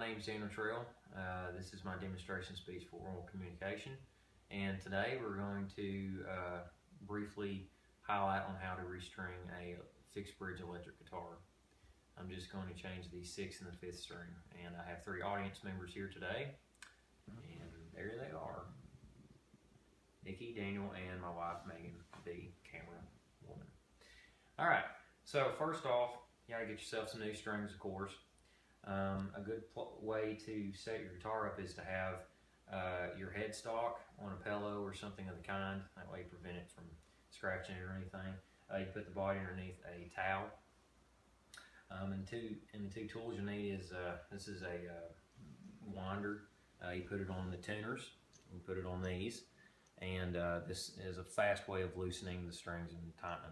name is Daniel Trail. This is my demonstration speech for oral communication, and today we're going to briefly highlight on how to restring a fixed bridge electric guitar. I'm just going to change the 6th and the 5th string, and I have 3 audience members here today, and there they are. Nikki, Daniel, and my wife Megan, the camera woman. Alright, so first off, you gotta get yourself some new strings, of course. A good way to set your guitar up is to have your headstock on a pillow or something of the kind. That way you prevent it from scratching it or anything. You put the body underneath a towel. And the two tools you need is, this is a winder. You put it on the tuners, you put it on these, and this is a fast way of loosening the strings and tightening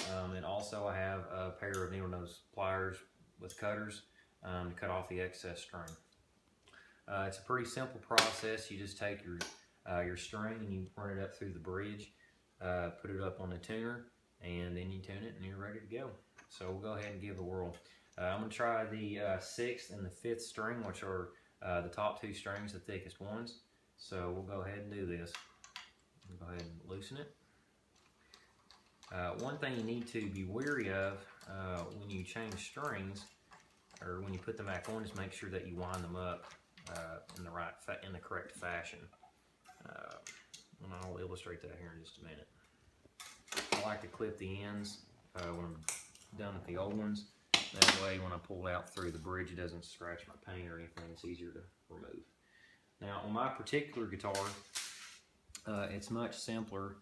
them. And also I have a pair of needle nose pliers with cutters to cut off the excess string. It's a pretty simple process. You just take your string and you run it up through the bridge, put it up on the tuner, and then you tune it and you're ready to go. So we'll go ahead and give it a whirl. I'm going to try the 6th and the 5th string, which are the top 2 strings, the thickest ones. So we'll go ahead and do this. We'll go ahead and loosen it. One thing you need to be wary of when you change strings, or when you put them back on, is make sure that you wind them up in the correct fashion. And I'll illustrate that here in just a minute. I like to clip the ends when I'm done with the old ones. That way, when I pull out through the bridge, it doesn't scratch my paint or anything. It's easier to remove. Now, on my particular guitar, it's much simpler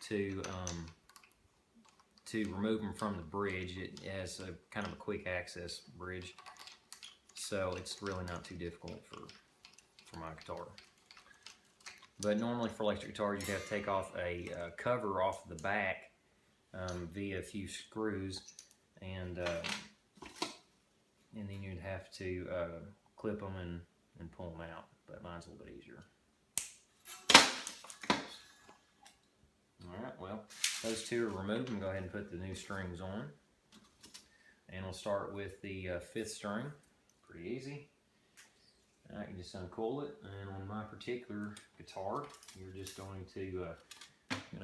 to remove them from the bridge. It has a kind of a quick access bridge, so it's really not too difficult for my guitar. But normally for electric guitars, you have to take off a cover off the back via a few screws, and then you'd have to clip them and pull them out. But mine's a little bit easier. Alright, well, those 2 are removed. I'm going to go ahead and put the new strings on. And we'll start with the 5th string. Pretty easy. I can just uncoil it, and on my particular guitar, you're just going to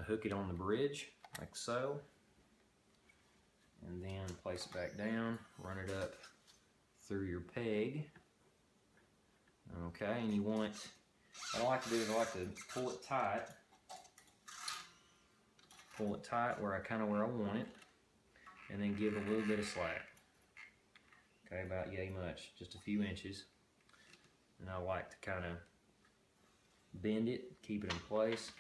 hook it on the bridge, like so. And then place it back down, run it up through your peg. Okay, and you want, what I like to do is I like to pull it tight. Pull it tight where I want it, and then give it a little bit of slack. Okay, about yay much, just a few inches. And I like to kind of bend it, keep it in place,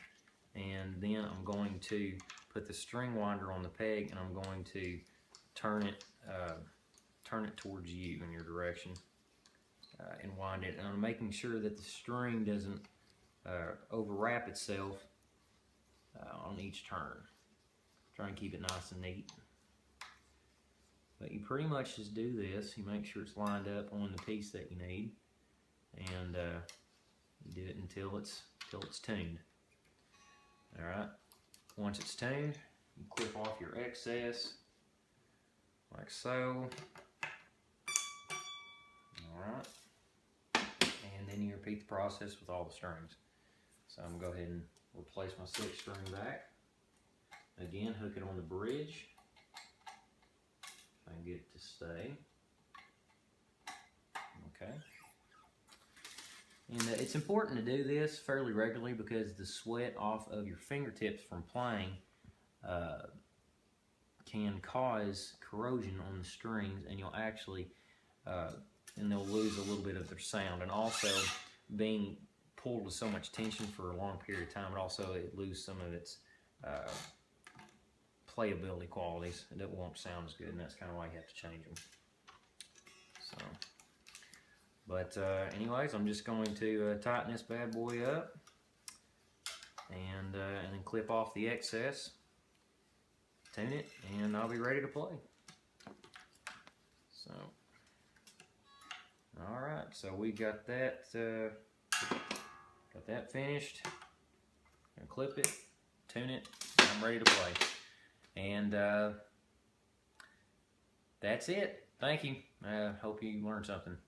and then I'm going to put the string winder on the peg, and I'm going to turn it towards you in your direction, and wind it. And I'm making sure that the string doesn't overwrap itself on each turn. Try and keep it nice and neat. But you pretty much just do this. You make sure it's lined up on the piece that you need, and you do it until it's tuned. All right. Once it's tuned, you clip off your excess, like so. All right. And then you repeat the process with all the strings. So I'm going to go ahead and replace my 6th string back. Again, hook it on the bridge. If I can get it to stay. Okay. And it's important to do this fairly regularly, because the sweat off of your fingertips from playing can cause corrosion on the strings, and you'll actually, and they'll lose a little bit of their sound. And also, being pulled with so much tension for a long period of time, it loses some of its playability qualities, and it won't sound as good, and that's kind of why you have to change them. So, but anyways, I'm just going to tighten this bad boy up, and then clip off the excess, tune it, and I'll be ready to play. So, all right, so we got that finished. I'm gonna clip it, tune it, and I'm ready to play. And that's it. Thank you. I hope you learned something.